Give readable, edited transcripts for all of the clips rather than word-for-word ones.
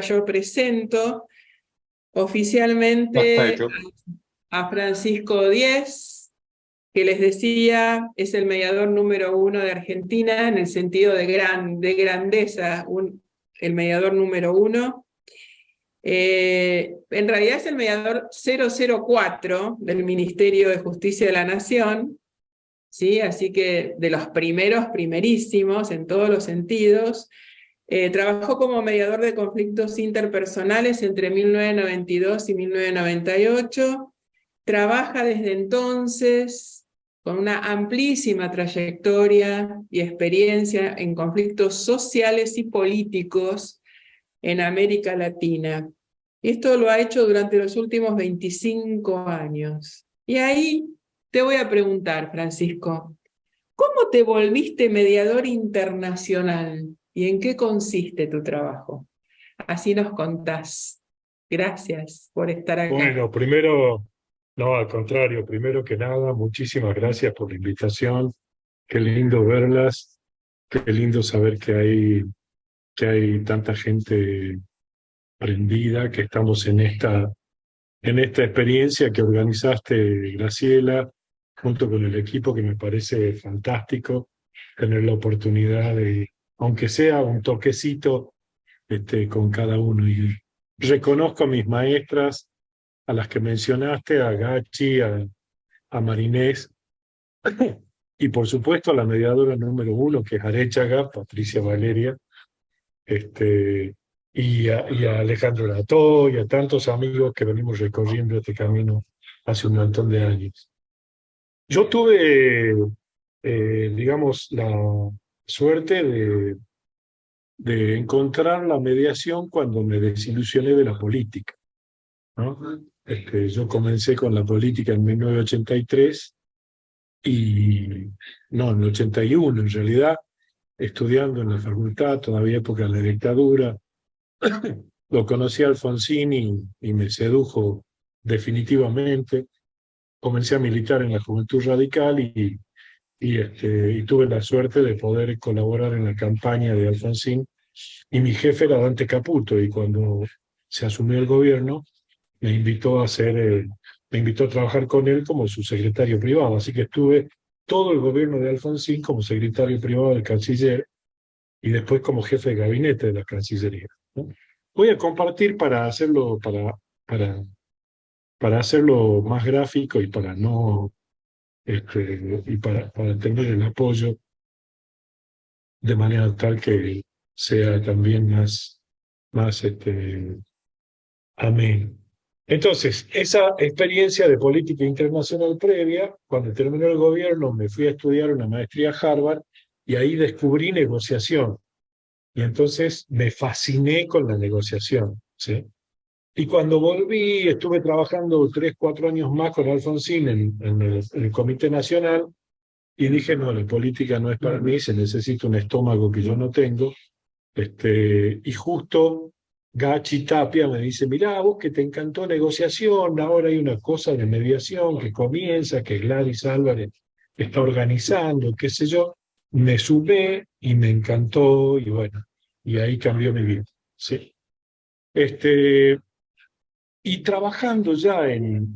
yo presento oficialmente Perfecto. a Francisco Diez, que les decía, es el mediador número 1 de Argentina, en el sentido de grandeza, el mediador número 1. En realidad es el mediador 004 del Ministerio de Justicia de la Nación, ¿sí? Así que de los primerísimos en todos los sentidos. Trabajó como mediador de conflictos interpersonales entre 1992 y 1998. Trabaja desde entonces con una amplísima trayectoria y experiencia en conflictos sociales y políticos en América Latina. Esto lo ha hecho durante los últimos 25 años. Y ahí te voy a preguntar, Francisco, ¿cómo te volviste mediador internacional y en qué consiste tu trabajo? Así nos contás. Gracias por estar acá. Bueno, primero, no, al contrario, primero que nada, muchísimas gracias por la invitación. Qué lindo verlas, qué lindo saber que hay tanta gente prendida, que estamos en esta experiencia que organizaste, Graciela, junto con el equipo, que me parece fantástico tener la oportunidad de, aunque sea un toquecito, con cada uno. Y reconozco a mis maestras, a las que mencionaste, a Gachi, a Marinés, y por supuesto a la mediadora número 1, que es Arechaga, Patricia Valeria, y a Alejandro Lató, y a tantos amigos que venimos recorriendo este camino hace un montón de años. Yo tuve, digamos, la suerte de encontrar la mediación cuando me desilusioné de la política, ¿no? Yo comencé con la política en 1983 no, en el 81 en realidad, estudiando en la facultad, todavía época de la dictadura. Lo conocí a Alfonsín y me sedujo definitivamente. Comencé a militar en la Juventud Radical y tuve la suerte de poder colaborar en la campaña de Alfonsín. Y mi jefe era Dante Caputo, y cuando se asumió el gobierno, me invitó a trabajar con él como su secretario privado. Así que estuve todo el gobierno de Alfonsín como secretario privado del canciller y después como jefe de gabinete de la Cancillería, ¿no? Voy a compartir para, para hacerlo más gráfico y para no para tener el apoyo de manera tal que sea también más ameno. Entonces, esa experiencia de política internacional previa, cuando terminó el gobierno, me fui a estudiar una maestría a Harvard y ahí descubrí negociación. Y entonces me fasciné con la negociación, ¿sí? Y cuando volví, estuve trabajando 3, 4 años más con Alfonsín en el Comité Nacional, y dije, no, la política no es para mí, se necesita un estómago que yo no tengo. Y justo Gachi Tapia me dice, mirá, vos que te encantó negociación, ahora hay una cosa de mediación que comienza, que Gladys Álvarez está organizando, qué sé yo. Me sumé y me encantó, y bueno, y ahí cambió mi vida, ¿sí? Y trabajando ya en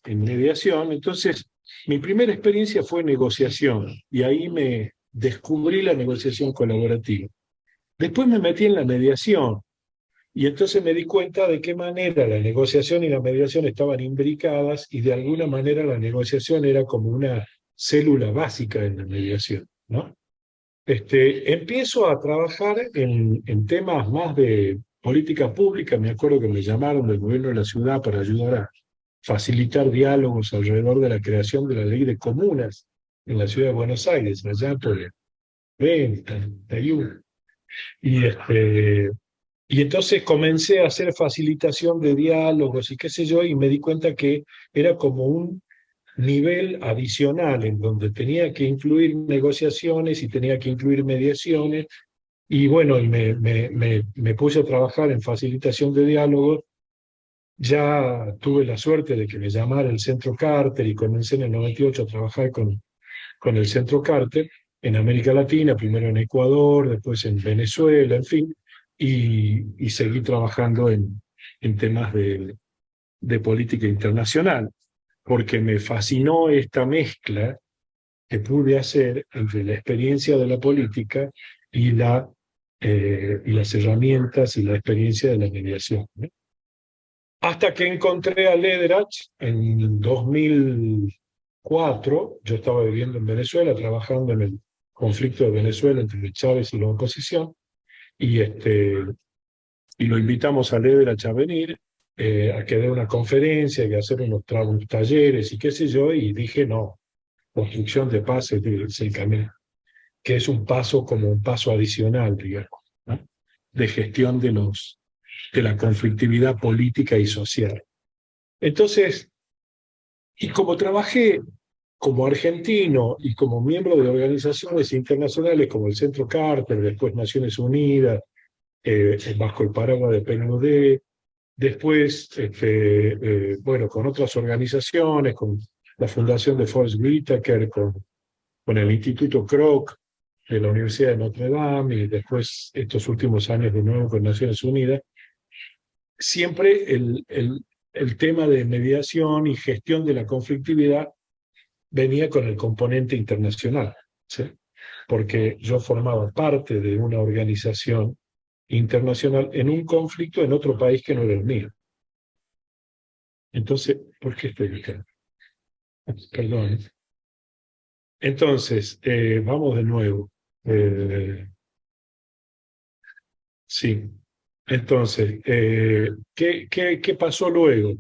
mediación, entonces mi primera experiencia fue negociación, y ahí me descubrí la negociación colaborativa. Después me metí en la mediación, y entonces me di cuenta de qué manera la negociación y la mediación estaban imbricadas, y de alguna manera la negociación era como una célula básica en la mediación, ¿no? Empiezo a trabajar en temas más de política pública. Me acuerdo que me llamaron del gobierno de la ciudad para ayudar a facilitar diálogos alrededor de la creación de la ley de comunas en la ciudad de Buenos Aires, allá por el 31. Y entonces comencé a hacer facilitación de diálogos y qué sé yo, y me di cuenta que era como un nivel adicional en donde tenía que incluir negociaciones y tenía que incluir mediaciones. Y bueno, me puse a trabajar en facilitación de diálogos. Ya tuve la suerte de que me llamara el Centro Carter, y comencé en el 98 a trabajar con el Centro Carter en América Latina, primero en Ecuador, después en Venezuela, en fin. y seguí trabajando en temas de política internacional, porque me fascinó esta mezcla que pude hacer entre la experiencia de la política y, y las herramientas y la experiencia de la mediación, ¿no? Hasta que encontré a Lederach en 2004. Yo estaba viviendo en Venezuela, trabajando en el conflicto de Venezuela entre Chávez y la oposición, y, y lo invitamos a Lederach a venir, a que dé una conferencia y a hacer unos talleres y qué sé yo, y dije, no, construcción de paz es el camino, que es un paso como un paso adicional, digamos, ¿no? De gestión de la conflictividad política y social. Entonces, y como trabajé como argentino y como miembro de organizaciones internacionales como el Centro Carter, después Naciones Unidas, bajo el paraguas de PNUD, después, bueno, con otras organizaciones, con la Fundación de Forrest Whitaker, con el Instituto Kroc de la Universidad de Notre Dame, y después estos últimos años de nuevo con Naciones Unidas, siempre el tema de mediación y gestión de la conflictividad venía con el componente internacional, ¿sí? Porque yo formaba parte de una organización internacional en un conflicto en otro país que no era el mío. Entonces, ¿por qué estoy acá? Perdón. Entonces, vamos de nuevo. Sí. Entonces, ¿qué pasó luego?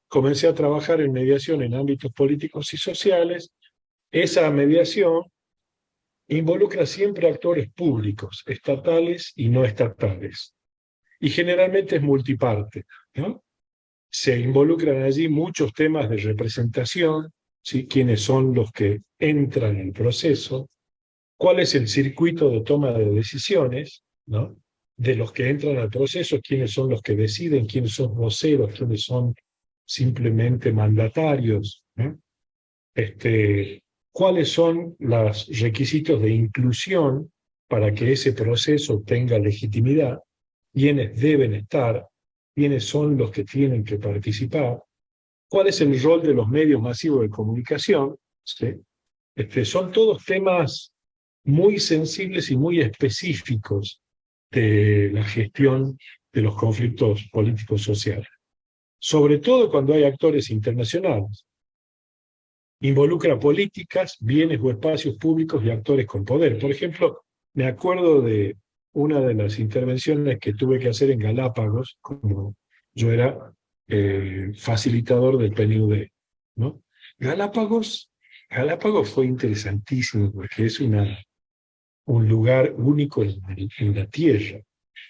Comencé a trabajar en mediación en ámbitos políticos y sociales. Esa mediación involucra siempre actores públicos, estatales y no estatales. Y generalmente es multiparte, ¿no? Se involucran allí muchos temas de representación, ¿sí? Quiénes son los que entran en el proceso, cuál es el circuito de toma de decisiones, ¿no? De los que entran al proceso, quiénes son los que deciden, quiénes son voceros, quiénes son simplemente mandatarios, ¿no? Cuáles son los requisitos de inclusión para que ese proceso tenga legitimidad, quiénes deben estar, quiénes son los que tienen que participar, cuál es el rol de los medios masivos de comunicación, ¿sí? Son todos temas muy sensibles y muy específicos de la gestión de los conflictos políticos sociales, sobre todo cuando hay actores internacionales. Involucra políticas, bienes o espacios públicos y actores con poder. Por ejemplo, me acuerdo de una de las intervenciones que tuve que hacer en Galápagos, como yo era facilitador del PNUD, ¿no? Galápagos, Galápagos fue interesantísimo porque es un lugar único en la Tierra.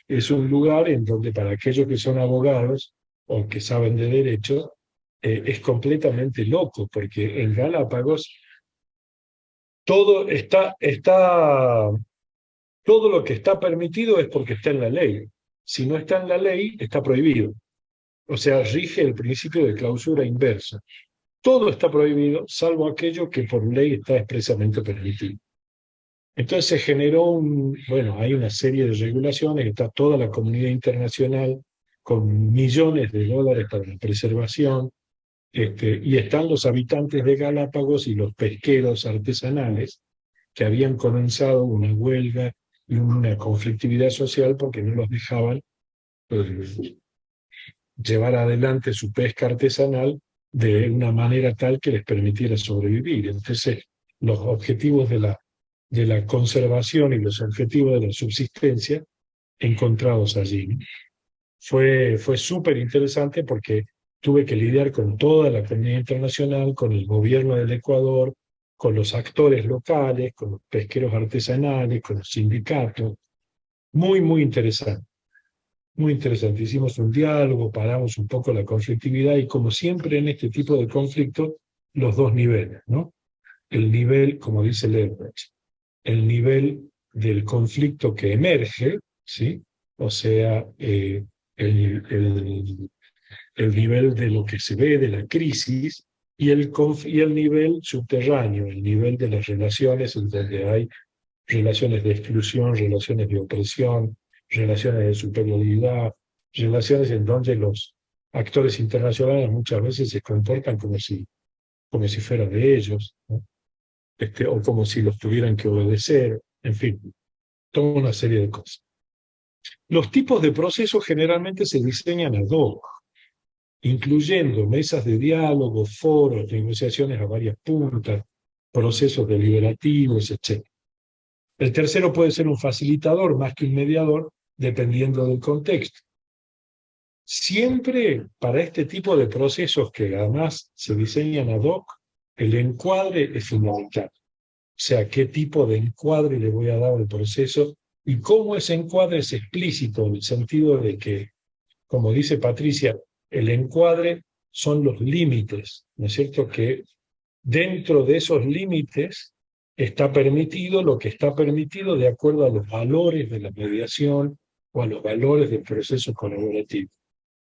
Es un lugar en donde para aquellos que son abogados o que saben de derecho, es completamente loco, porque en Galápagos todo todo lo que está permitido es porque está en la ley. Si no está en la ley, está prohibido. O sea, rige el principio de clausura inversa. Todo está prohibido, salvo aquello que por ley está expresamente permitido. Entonces se generó bueno, hay una serie de regulaciones, está toda la comunidad internacional con millones de dólares para la preservación, y están los habitantes de Galápagos y los pesqueros artesanales que habían comenzado una huelga y una conflictividad social porque no los dejaban llevar adelante su pesca artesanal de una manera tal que les permitiera sobrevivir. Entonces, los objetivos de la conservación y los objetivos de la subsistencia encontrados allí, ¿no? Fue súper interesante porque tuve que lidiar con toda la comunidad internacional, con el gobierno del Ecuador, con los actores locales, con los pesqueros artesanales, con los sindicatos. Muy, muy interesante. Muy interesante. Hicimos un diálogo, paramos un poco la conflictividad y como siempre en este tipo de conflictos, los dos niveles, ¿no? El nivel, como dice Leibniz, el nivel del conflicto que emerge, ¿sí? O sea, el nivel de lo que se ve, de la crisis, y el nivel subterráneo, el nivel de las relaciones, en donde hay relaciones de exclusión, relaciones de opresión, relaciones de superioridad, relaciones en donde los actores internacionales muchas veces se comportan como si fuera de ellos, ¿no? O como si los tuvieran que obedecer, en fin, toda una serie de cosas. Los tipos de procesos generalmente se diseñan ad hoc, incluyendo mesas de diálogo, foros, negociaciones a varias puntas, procesos deliberativos, etc. El tercero puede ser un facilitador más que un mediador, dependiendo del contexto. Siempre para este tipo de procesos que además se diseñan ad hoc, el encuadre es fundamental. O sea, qué tipo de encuadre le voy a dar al proceso y cómo ese encuadre es explícito, en el sentido de que, como dice Patricia, el encuadre son los límites, ¿no es cierto? Que dentro de esos límites está permitido lo que está permitido de acuerdo a los valores de la mediación o a los valores del proceso colaborativo.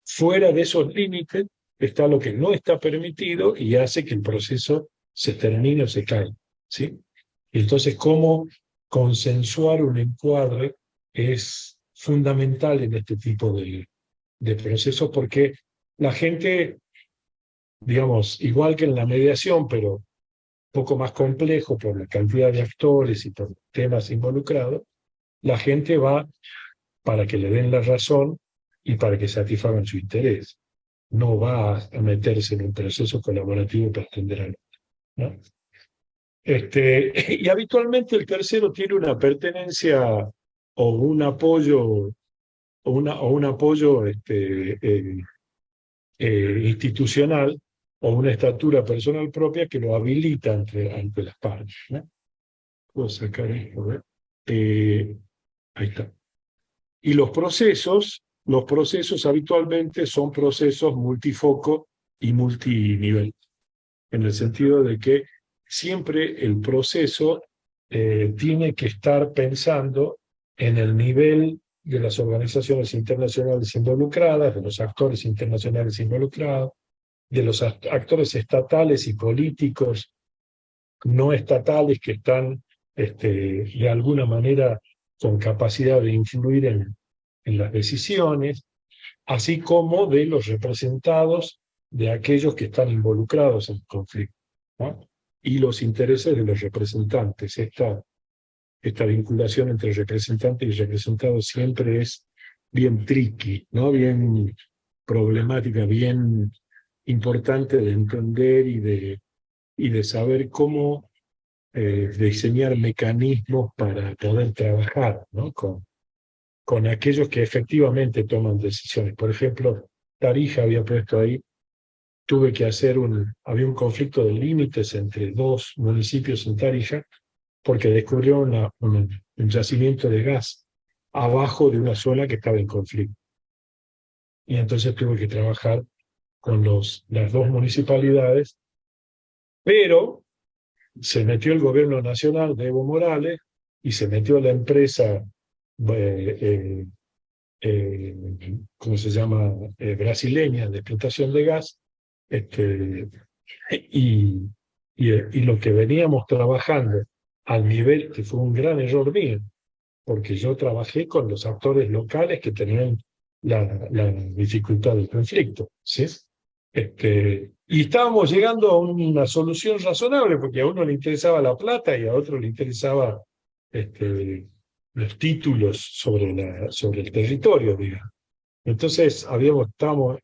Fuera de esos límites está lo que no está permitido y hace que el proceso se termine o se caiga, ¿sí? Y entonces, cómo consensuar un encuadre es fundamental en este tipo de procesos, porque la gente, digamos, igual que en la mediación, pero un poco más complejo por la cantidad de actores y por temas involucrados, la gente va para que le den la razón y para que satisfagan su interés. No va a meterse en un proceso colaborativo para atender al otro, ¿no? Y habitualmente el tercero tiene una pertenencia o un apoyo, o un apoyo institucional o una estatura personal propia que lo habilita ante las partes, ¿no? Puedo sacar esto, ¿ver? Ahí está. Y los procesos habitualmente son procesos multifoco y multinivel, en el sentido de que siempre el proceso tiene que estar pensando en el nivel de las organizaciones internacionales involucradas, de los actores internacionales involucrados, de los actores estatales y políticos no estatales que están de alguna manera con capacidad de influir en las decisiones, así como de los representados de aquellos que están involucrados en el conflicto, ¿no? Y los intereses de los representantes. Esta vinculación entre representante y representado siempre es bien tricky, ¿no? Bien problemática, bien importante de entender y de saber cómo diseñar mecanismos para poder trabajar, ¿no? Con aquellos que efectivamente toman decisiones. Por ejemplo, Tarija había puesto ahí, había un conflicto de límites entre dos municipios en Tarija, porque descubrió un yacimiento de gas abajo de una zona que estaba en conflicto. Y entonces tuve que trabajar con las dos municipalidades, pero se metió el gobierno nacional de Evo Morales y se metió la empresa, ¿cómo se llama?, brasileña de explotación de gas, y lo que veníamos trabajando al nivel, que fue un gran error mío, porque yo trabajé con los actores locales que tenían la dificultad del conflicto, ¿sí? Y estábamos llegando a una solución razonable, porque a uno le interesaba la plata y a otro le interesaba los títulos sobre el territorio, digamos. Entonces estábamos,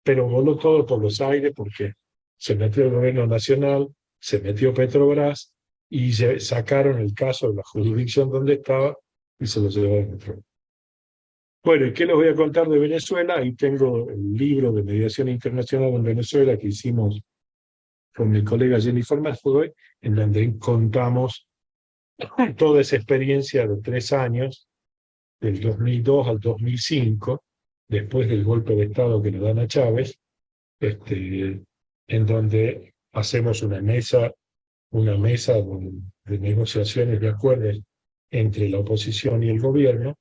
pero voló todo por los aires porque se metió el gobierno nacional, se metió Petrobras y sacaron el caso de la jurisdicción donde estaba y se lo llevaron a Petrobras. Bueno, ¿y qué les voy a contar de Venezuela? Ahí tengo el libro de mediación internacional en Venezuela que hicimos con mi colega Jennifer Masfugoy, en donde contamos toda esa experiencia de 3 años, del 2002 al 2005, después del golpe de Estado que le dan a Chávez, en donde hacemos una mesa de negociaciones de acuerdos entre la oposición y el gobierno,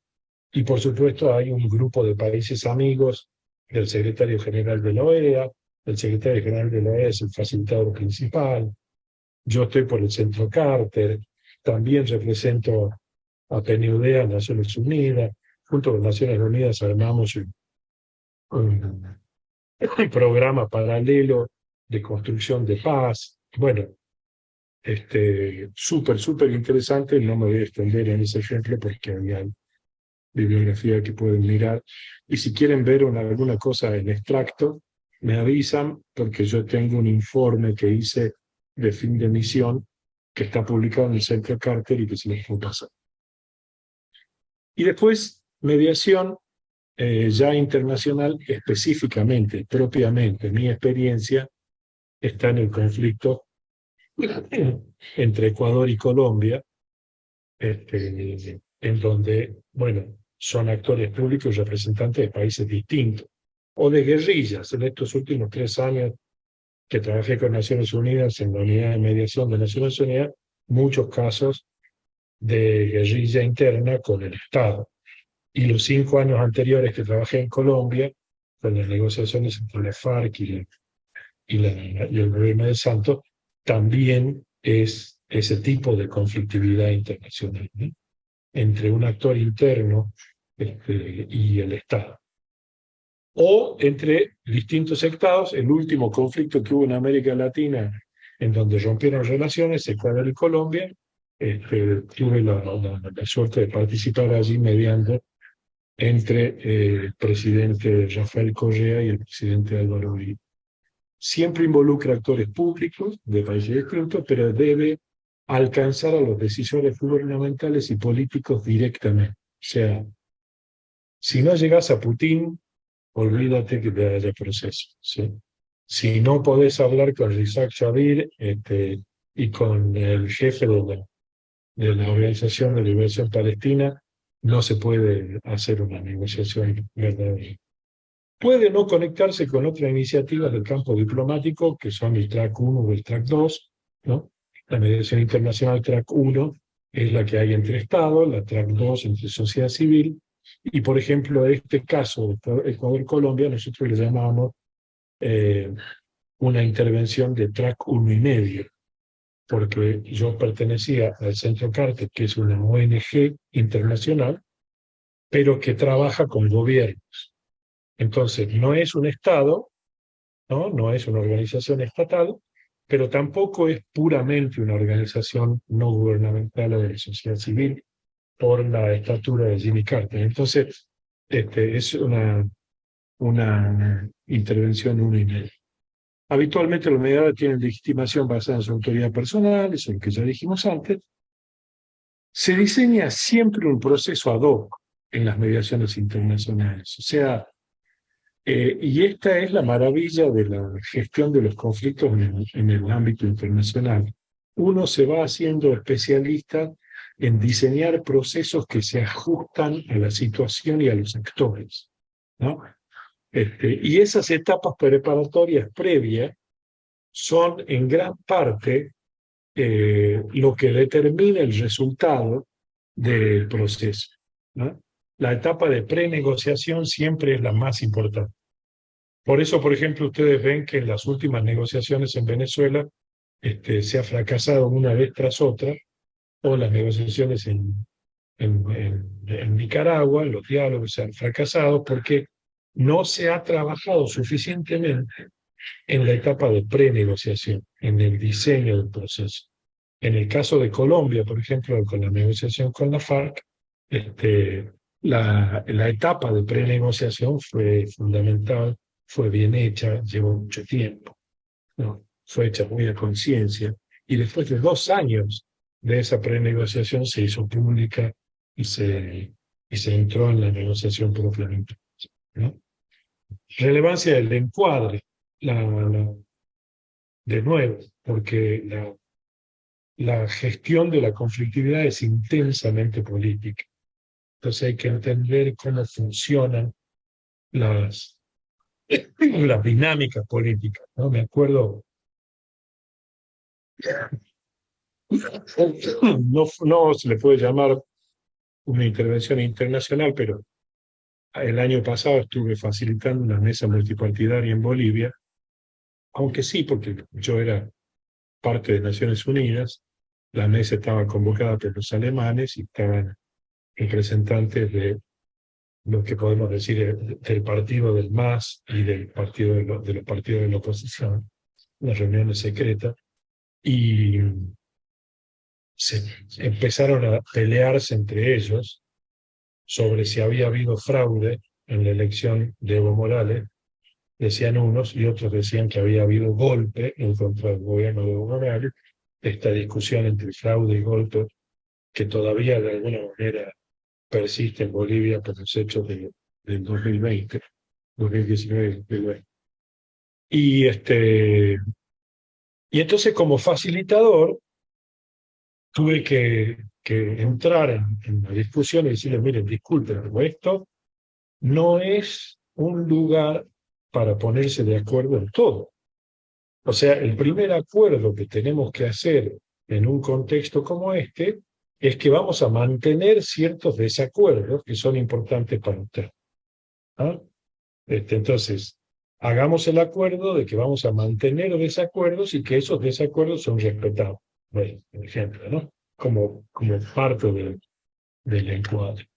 y por supuesto hay un grupo de países amigos del secretario general de la OEA. El secretario general de la OEA es el facilitador principal. Yo estoy por el Centro Carter, también represento a PNUD, a Naciones Unidas, junto con Naciones Unidas armamos un programa paralelo de construcción de paz. Bueno, súper interesante. No me voy a extender en ese ejemplo porque había bibliografía que pueden mirar. Y si quieren ver alguna cosa en extracto, me avisan, porque yo tengo un informe que hice de fin de misión que está publicado en el Centro Carter y que se les puedo pasar. Y después, mediación ya internacional, específicamente, propiamente. Mi experiencia está en el conflicto entre Ecuador y Colombia, en donde, bueno, son actores públicos y representantes de países distintos, o de guerrillas. En estos últimos 3 años que trabajé con Naciones Unidas en la unidad de mediación de Naciones Unidas, muchos casos de guerrilla interna con el Estado. Y los 5 años anteriores que trabajé en Colombia, con las negociaciones entre la FARC y el gobierno de Santos, también es ese tipo de conflictividad internacional, ¿no? Entre un actor interno y el Estado. O entre distintos estados. El último conflicto que hubo en América Latina, en donde rompieron relaciones, Ecuador y Colombia, tuve la suerte de participar allí mediando entre el presidente Rafael Correa y el presidente Álvaro Uribe. Siempre involucra actores públicos de países distintos, pero debe alcanzar a los decisores gubernamentales y políticos directamente. O sea, si no llegas a Putin, olvídate que te haya proceso, ¿sí? Si no podés hablar con Isaac Shabir y con el jefe de la Organización de Liberación Palestina, no se puede hacer una negociación verdadera. Puede no conectarse con otras iniciativas del campo diplomático, que son el Track 1 o el Track 2, ¿no? La mediación internacional Track 1 es la que hay entre Estados, la Track 2 entre sociedad civil, y por ejemplo, este caso de Ecuador-Colombia, nosotros le llamamos una intervención de Track 1,5, porque yo pertenecía al Centro Carter, que es una ONG internacional, pero que trabaja con gobiernos. Entonces, no es un Estado, no es una organización estatal, pero tampoco es puramente una organización no gubernamental o de la sociedad civil por la estatura de Jimmy Carter. Entonces, es una intervención 1,5. Habitualmente los mediadores tienen legitimación basada en su autoridad personal, eso es lo que ya dijimos antes. Se diseña siempre un proceso ad hoc en las mediaciones internacionales. O sea, y esta es la maravilla de la gestión de los conflictos en el ámbito internacional. Uno se va haciendo especialista en diseñar procesos que se ajustan a la situación y a los actores, ¿no? Y esas etapas preparatorias previas son en gran parte lo que determina el resultado del proceso, ¿no? La etapa de prenegociación siempre es la más importante. Por eso, por ejemplo, ustedes ven que en las últimas negociaciones en Venezuela se ha fracasado una vez tras otra, o las negociaciones en Nicaragua, los diálogos se han fracasado porque no se ha trabajado suficientemente en la etapa de prenegociación, en el diseño del proceso. En el caso de Colombia, por ejemplo, con la negociación con la FARC, la etapa de prenegociación fue fundamental, fue bien hecha, llevó mucho tiempo, ¿no? Fue hecha muy a conciencia, y después de 2 años de esa prenegociación se hizo pública y se entró en la negociación propiamente, ¿no? Relevancia del encuadre, de nuevo, porque la gestión de la conflictividad es intensamente política. Entonces hay que entender cómo funcionan las dinámicas políticas, ¿no? Me acuerdo, no se le puede llamar una intervención internacional, pero el año pasado estuve facilitando una mesa multipartidaria en Bolivia, aunque sí, porque yo era parte de Naciones Unidas. La mesa estaba convocada por los alemanes y estaban representantes de lo que podemos decir del partido del MAS y del partido de los partidos de la oposición, las reuniones secretas, y se empezaron a pelearse entre ellos sobre si había habido fraude en la elección de Evo Morales, decían unos, y otros decían que había habido golpe en contra del gobierno de Evo Morales. Esta discusión entre fraude y golpe, que todavía de alguna manera persiste en Bolivia por los hechos del 2020, 2019 y 2020. Y entonces, como facilitador, tuve que entrar en la discusión y decirle, miren, disculpen, pero esto no es un lugar para ponerse de acuerdo en todo. O sea, el primer acuerdo que tenemos que hacer en un contexto como este es que vamos a mantener ciertos desacuerdos que son importantes para usted. ¿Ah? Entonces, hagamos el acuerdo de que vamos a mantener desacuerdos y que esos desacuerdos son respetados. Bueno, por ejemplo, ¿no? Como parte del encuadre.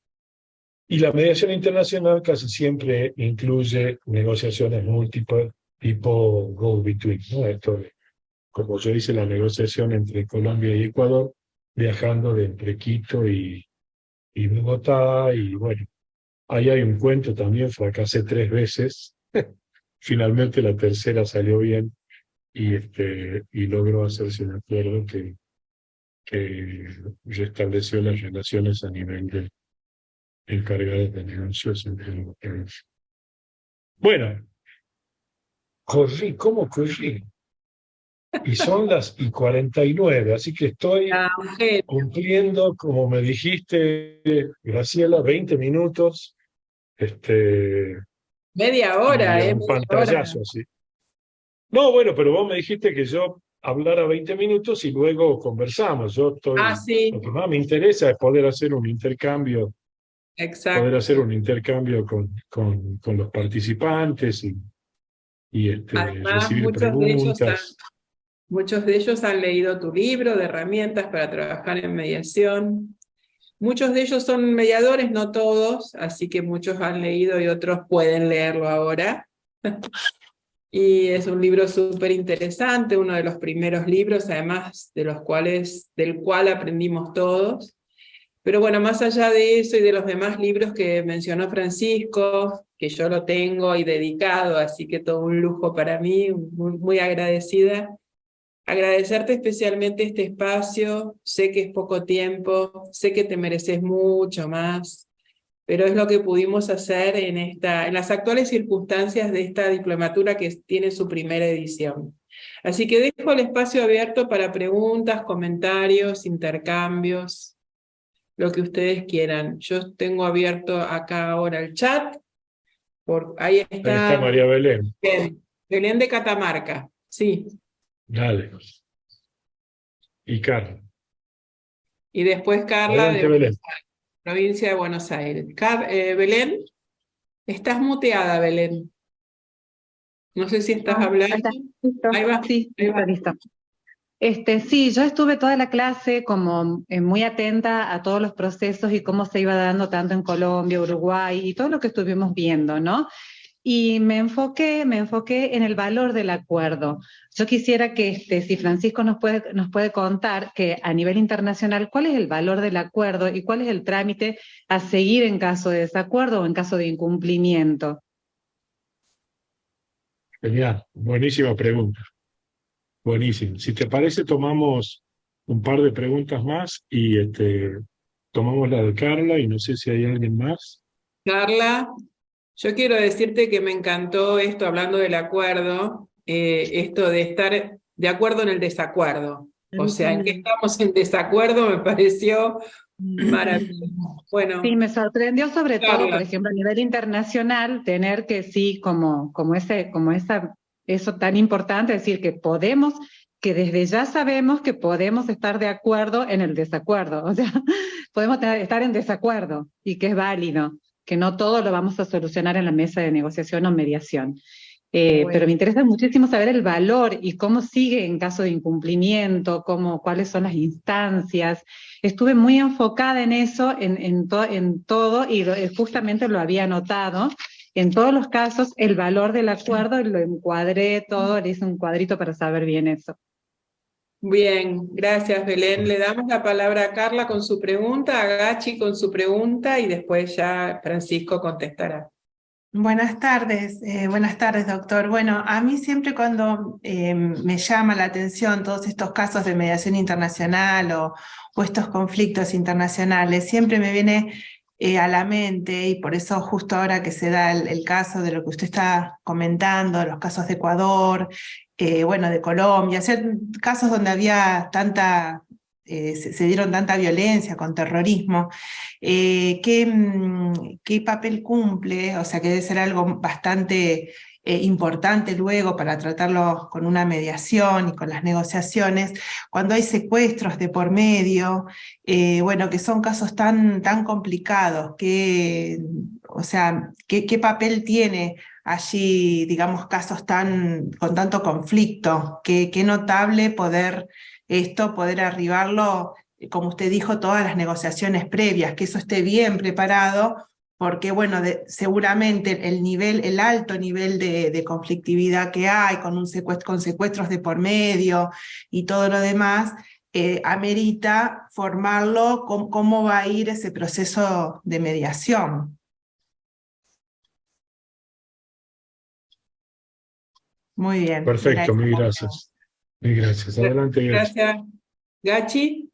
Y la mediación internacional casi siempre incluye negociaciones múltiples tipo go-between, ¿no? Esto de, como yo hice la negociación entre Colombia y Ecuador, viajando de entre Quito y Bogotá, y bueno, ahí hay un cuento también, fracasé 3 veces, finalmente la tercera salió bien y logró hacerse un acuerdo que restableció las relaciones a nivel de encargados de negocios entre los países. Bueno, corrí, ¿cómo corrí? Y son las 49, así que estoy Ah, mujer, cumpliendo, como me dijiste, Graciela, 20 minutos, media y hora, a un media hora. pantallazo así. No, bueno, pero vos me dijiste que yo hablara 20 minutos y luego conversamos. Ah, Lo sí, que más me interesa es poder hacer un intercambio, exacto. con los participantes y Además, recibir preguntas. muchos de ellos han leído tu libro de herramientas para trabajar en mediación. Muchos de ellos son mediadores, no todos, así que muchos han leído y otros pueden leerlo ahora. Y es un libro súper interesante, uno de los primeros libros, además del cual aprendimos todos. Pero bueno, más allá de eso y de los demás libros que mencionó Francisco, que yo lo tengo y dedicado, así que todo un lujo para mí, muy, muy agradecida. Agradecerte especialmente este espacio, sé que es poco tiempo, sé que te mereces mucho más, pero es lo que pudimos hacer en las actuales circunstancias de esta diplomatura que tiene su primera edición. Así que dejo el espacio abierto para preguntas, comentarios, intercambios, lo que ustedes quieran. Yo tengo abierto acá ahora el chat, ahí Ahí está está María Belén. Belén de Catamarca, sí. Dale. Y Carlos. Y después Carla Adelante, de Belén. provincia de Buenos Aires. Belén, estás muteada, Belén. No sé si estás Ah, ahí hablando. está, listo. Ahí va, Sí, ahí listo, va. listo. Sí, yo estuve toda la clase como muy atenta a todos los procesos y cómo se iba dando tanto en Colombia, Uruguay y todo lo que estuvimos viendo, ¿no? Y me enfoqué en el valor del acuerdo. Yo quisiera que, si Francisco nos puede contar que a nivel internacional, ¿cuál es el valor del acuerdo y cuál es el trámite a seguir en caso de desacuerdo o en caso de incumplimiento? Genial. Buenísima pregunta. Buenísimo. Si te parece, tomamos un par de preguntas más y tomamos la de Carla y no sé si hay alguien más. Carla, yo quiero decirte que me encantó esto, hablando del acuerdo, esto de estar de acuerdo en el desacuerdo. O sea, en que estamos en desacuerdo me pareció maravilloso. Sí, Bueno, me sorprendió sobre todo, por Carla, ejemplo, a nivel internacional, tener que sí, eso tan importante, decir que podemos, que desde ya sabemos que podemos estar de acuerdo en el desacuerdo, o sea, podemos estar en desacuerdo y que es válido, que no todo lo vamos a solucionar en la mesa de negociación o mediación. Pero me interesa muchísimo saber el valor y cómo sigue en caso de incumplimiento, cuáles son las instancias. Estuve muy enfocada en eso, en todo, y justamente lo había anotado. En todos los casos, el valor del acuerdo, lo encuadré todo, le hice un cuadrito para saber bien eso. Bien, gracias Belén. Le damos la palabra a Carla con su pregunta, a Gachi con su pregunta y después ya Francisco contestará. Buenas tardes, doctor. Bueno, a mí siempre cuando me llama la atención todos estos casos de mediación internacional o estos conflictos internacionales, siempre me viene a la mente, y por eso justo ahora que se da el caso de lo que usted está comentando, los casos de Ecuador, bueno, de Colombia, casos donde había se dieron tanta violencia con terrorismo, ¿qué papel cumple? O sea, que debe ser algo bastante importante luego para tratarlo con una mediación y con las negociaciones, cuando hay secuestros de por medio, bueno, que son casos tan complicados, o sea, ¿qué papel tiene allí, digamos, casos con tanto conflicto? Qué notable poder arribarlo, como usted dijo, todas las negociaciones previas, que eso esté bien preparado, porque bueno, seguramente el alto nivel de conflictividad que hay, con secuestros de por medio y todo lo demás, amerita formarlo, cómo va a ir ese proceso de mediación. Muy bien. Perfecto, mil gracias. Mil gracias. Adelante, Gachi. Gracias. Gachi.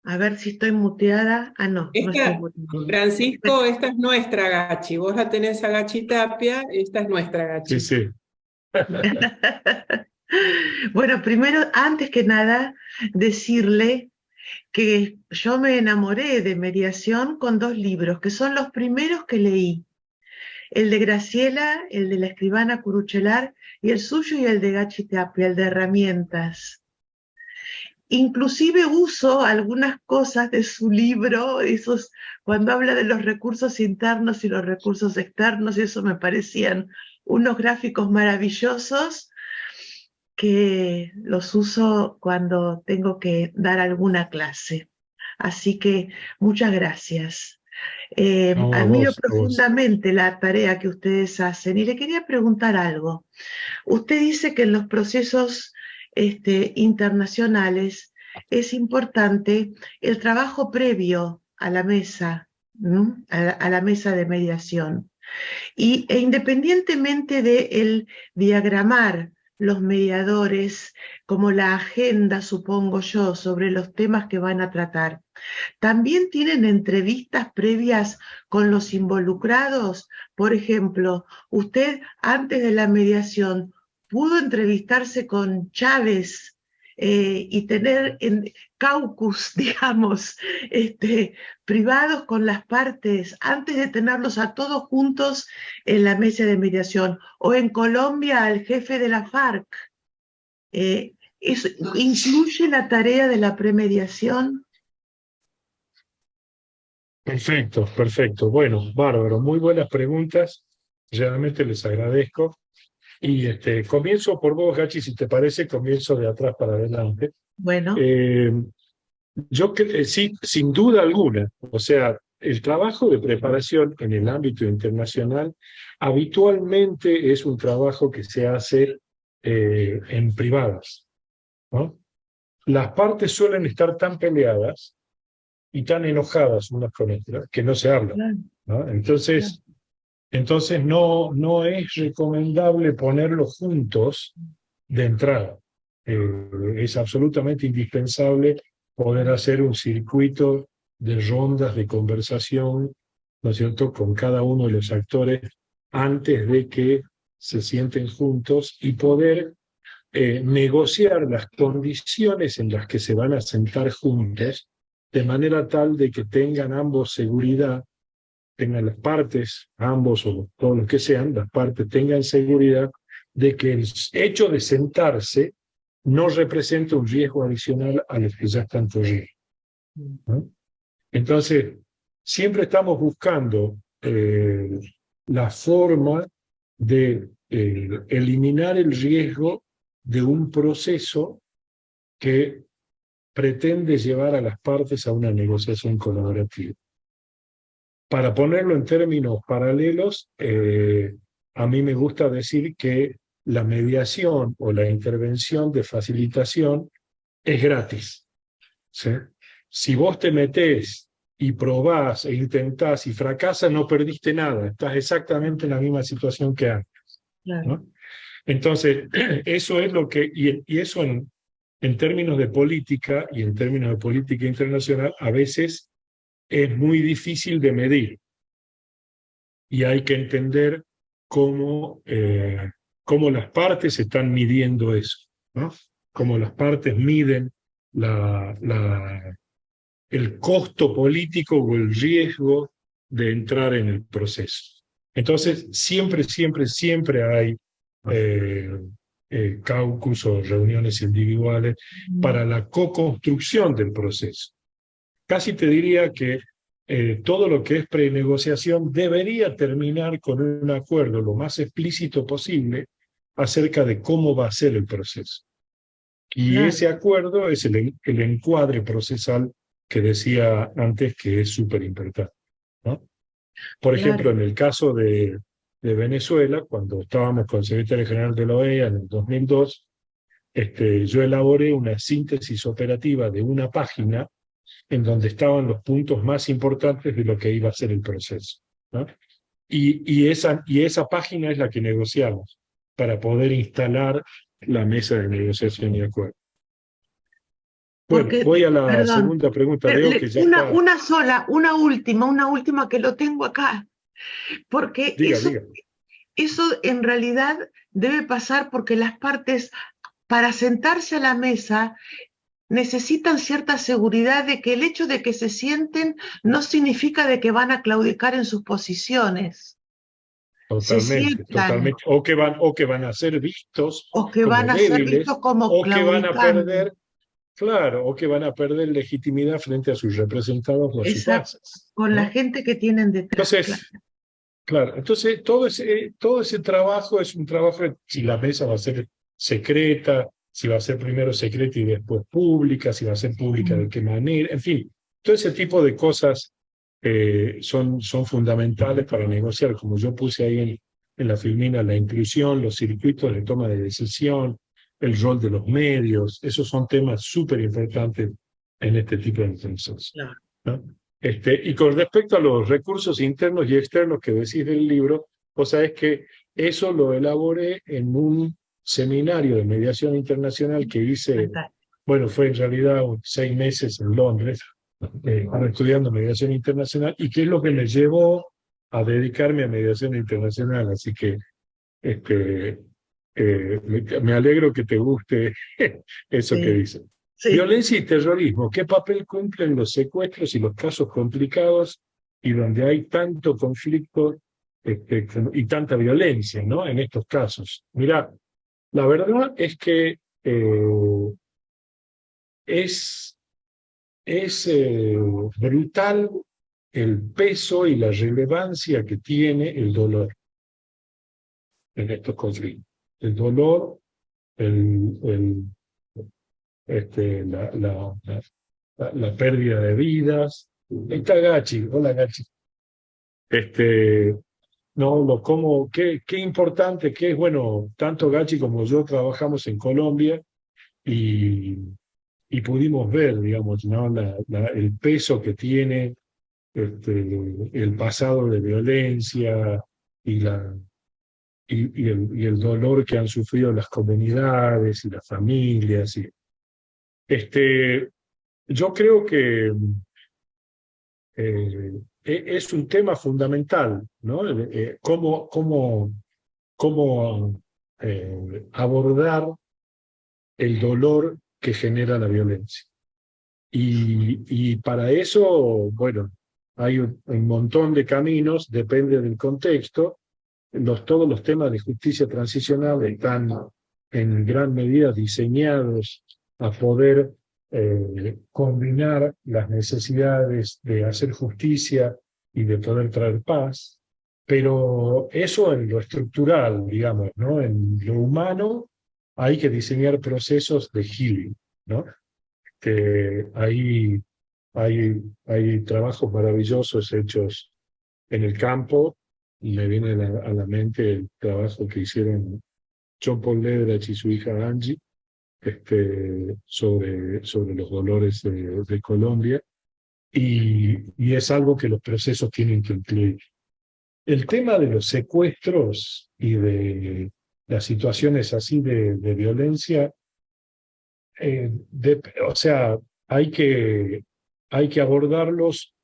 A ver si estoy muteada. Ah, no, no estoy muteada. Francisco, esta es nuestra Gachi. Vos la tenés a Gachi Tapia, esta es nuestra Gachi. Sí, sí. Bueno, primero, antes que nada, decirle que yo me enamoré de mediación con 2 libros, que son los primeros que leí. El de Graciela, el de la escribana Curuchelar, y el suyo y el de Gachi Tapia, el de herramientas. Inclusive uso algunas cosas de su libro, cuando habla de los recursos internos y los recursos externos, y eso me parecían unos gráficos maravillosos que los uso cuando tengo que dar alguna clase. Así que muchas gracias. Admiro profundamente la tarea que ustedes hacen y le quería preguntar algo. Usted dice que en los procesos internacionales es importante el trabajo previo a la mesa, ¿no? a la mesa de mediación. E independientemente de el diagramar los mediadores como la agenda, supongo yo, sobre los temas que van a tratar, ¿también tienen entrevistas previas con los involucrados? Por ejemplo, usted antes de la mediación pudo entrevistarse con Chávez y tener caucus, digamos, privados con las partes, antes de tenerlos a todos juntos en la mesa de mediación, o en Colombia al jefe de la FARC. ¿Eso incluye la tarea de la premediación? Perfecto, perfecto. Bueno, bárbaro. Muy buenas preguntas. Realmente les agradezco. Y comienzo por vos, Gachi, si te parece, comienzo de atrás para adelante. Bueno. Yo sí, sin duda alguna. O sea, el trabajo de preparación en el ámbito internacional habitualmente es un trabajo que se hace en privadas, ¿no? Las partes suelen estar tan peleadas y tan enojadas unas con otras que no se hablan, ¿no? Entonces no es recomendable ponerlos juntos de entrada. Es absolutamente indispensable poder hacer un circuito de rondas de conversación, ¿no es cierto?, con cada uno de los actores antes de que se sienten juntos y poder negociar las condiciones en las que se van a sentar juntos, de manera tal de que tengan ambos seguridad, tengan las partes, ambos o todos los que sean, las partes tengan seguridad de que el hecho de sentarse no representa un riesgo adicional a los que ya están corriendo, ¿no? Entonces, siempre estamos buscando la forma de eliminar el riesgo de un proceso que pretende llevar a las partes a una negociación colaborativa. Para ponerlo en términos paralelos, a mí me gusta decir que la mediación o la intervención de facilitación es gratis, ¿sí? Si vos te metés y probás e intentás y fracasas, no perdiste nada, estás exactamente en la misma situación que antes, Claro. ¿no? Entonces, eso es lo que, y eso en términos de política y en términos de política internacional, a veces es muy difícil de medir. Y hay que entender cómo las partes están midiendo eso, ¿no? Cómo las partes miden el costo político o el riesgo de entrar en el proceso. Entonces, siempre hay caucus o reuniones individuales para la co-construcción del proceso. Casi te diría que todo lo que es prenegociación debería terminar con un acuerdo lo más explícito posible acerca de cómo va a ser el proceso. Y Claro. ese acuerdo es el encuadre procesal que decía antes, que es súper importante, ¿no? Por ejemplo, en el caso de Venezuela, cuando estábamos con el secretario general de la OEA en el 2002, yo elaboré una síntesis operativa de una página en donde estaban los puntos más importantes de lo que iba a ser el proceso, ¿no? Y esa página es la que negociamos para poder instalar la mesa de negociación y acuerdo. Bueno, Porque, voy a la perdón, segunda pregunta. Veo que ya está. una sola, una última que lo tengo acá. Porque Diga. eso en realidad debe pasar porque las partes, para sentarse a la mesa, necesitan cierta seguridad de que el hecho de que se sienten no significa de que van a claudicar en sus posiciones. Se Totalmente. sientan, O que van a ser vistos o que como van a ser débiles, vistos como o que van a claudicando. perder, claro, o que van a perder legitimidad frente a sus representados o a sus Exacto, bases, con la ¿no? gente que tienen detrás. Entonces, claro, entonces todo ese trabajo es un trabajo, si la mesa va a ser secreta, si va a ser primero secreta y después pública, si va a ser pública de qué manera, en fin, todo ese tipo de cosas son fundamentales para negociar, como yo puse ahí en la filmina, la inclusión, los circuitos de toma de decisión, el rol de los medios, esos son temas súper importantes en este tipo de negociaciones, ¿no? Y con respecto a los recursos internos y externos que decís del libro, vos sabés que eso lo elaboré en un seminario de mediación internacional que hice, bueno, fue en realidad 6 meses en Londres, estudiando mediación internacional, y que es lo que me llevó a dedicarme a mediación internacional. Así que me alegro que te guste eso que dices. Sí. Violencia y terrorismo, ¿qué papel cumplen los secuestros y los casos complicados y donde hay tanto conflicto y tanta violencia, ¿no? En estos casos. Mirá, la verdad es que es brutal el peso y la relevancia que tiene el dolor en estos conflictos. El dolor, la pérdida de vidas. Ahí está Gachi. Hola, Gachi. Qué importante que es, bueno, tanto Gachi como yo trabajamos en Colombia y pudimos ver, digamos, ¿no? el peso que tiene el pasado de violencia y el dolor que han sufrido las comunidades y las familias. Yo creo que es un tema fundamental, ¿no? Cómo abordar el dolor que genera la violencia. Y para eso, bueno, hay un montón de caminos, depende del contexto. Todos los temas de justicia transicional están en gran medida diseñados a poder combinar las necesidades de hacer justicia y de poder traer paz. Pero eso en lo estructural, digamos, ¿no? En lo humano hay que diseñar procesos de healing, ¿no? Hay, hay trabajos maravillosos hechos en el campo, y me viene a la mente el trabajo que hicieron John Paul Lederach y su hija Angie, sobre los dolores de Colombia, y es algo que los procesos tienen que incluir. El tema de los secuestros y de las situaciones así de violencia, o sea, hay que abordarlos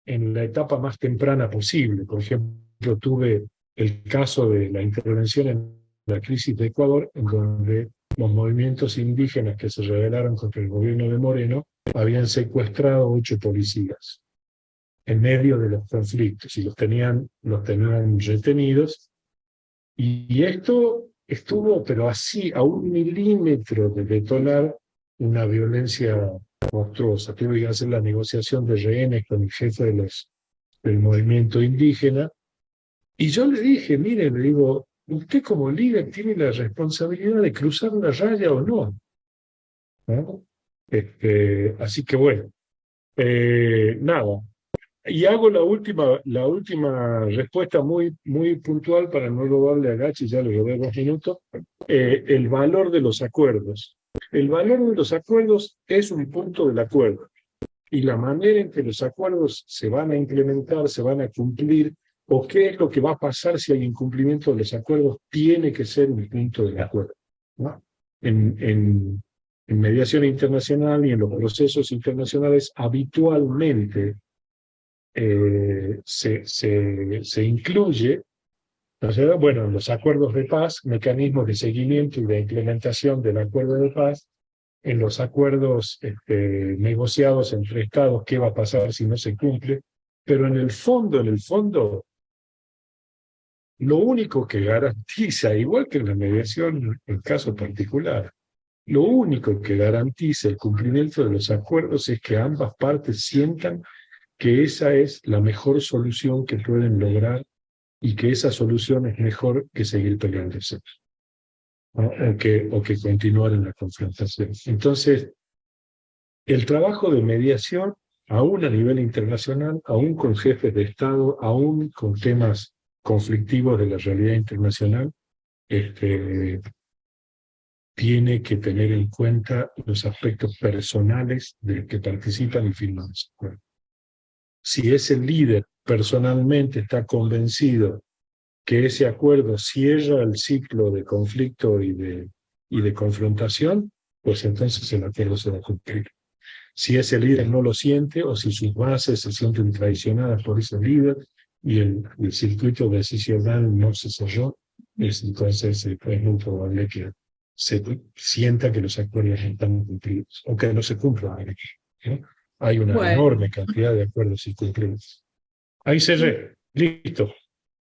en la etapa más temprana posible. Por ejemplo, tuve el caso de la intervención en la crisis de Ecuador, en donde los movimientos indígenas que se rebelaron contra el gobierno de Moreno habían secuestrado 8 policías en medio de los conflictos, y los tenían retenidos. Y esto estuvo, pero así, a 1 milímetro de detonar una violencia monstruosa. Tuve que hacer la negociación de rehenes con el jefe del movimiento indígena, y yo le dije, mire, le digo, usted como líder tiene la responsabilidad de cruzar una raya o no, ¿no? Así que bueno, nada. Y hago la última respuesta muy, muy puntual para no robarle a Gachi, ya le robé 2 minutos. El valor de los acuerdos. El valor de los acuerdos es un punto del acuerdo. Y la manera en que los acuerdos se van a implementar, se van a cumplir, o qué es lo que va a pasar si hay incumplimiento de los acuerdos, tiene que ser un punto del acuerdo, ¿no? En mediación internacional y en los procesos internacionales, habitualmente se incluye, ¿no es cierto? Bueno, en los acuerdos de paz, mecanismos de seguimiento y de implementación del acuerdo de paz, en los acuerdos negociados entre estados, qué va a pasar si no se cumple, pero en el fondo, lo único que garantiza, igual que en la mediación en caso particular, lo único que garantiza el cumplimiento de los acuerdos es que ambas partes sientan que esa es la mejor solución que pueden lograr, y que esa solución es mejor que seguir peleándose, ¿no? o que continuar en la confrontación. Entonces, el trabajo de mediación, aún a nivel internacional, aún con jefes de Estado, aún con temas conflictivos de la realidad internacional, tiene que tener en cuenta los aspectos personales del que participan y firman ese acuerdo. Si ese líder personalmente está convencido que ese acuerdo cierra el ciclo de conflicto y de confrontación, pues entonces el acuerdo se va a cumplir. Si ese líder no lo siente, o si sus bases se sienten traicionadas por ese líder y el circuito decisional no se cerró, entonces es muy probable que se sienta que los acuerdos no están cumplidos, o que no se cumplan, ¿no? Hay una enorme cantidad de acuerdos incumplidos. Ahí cerré. Listo.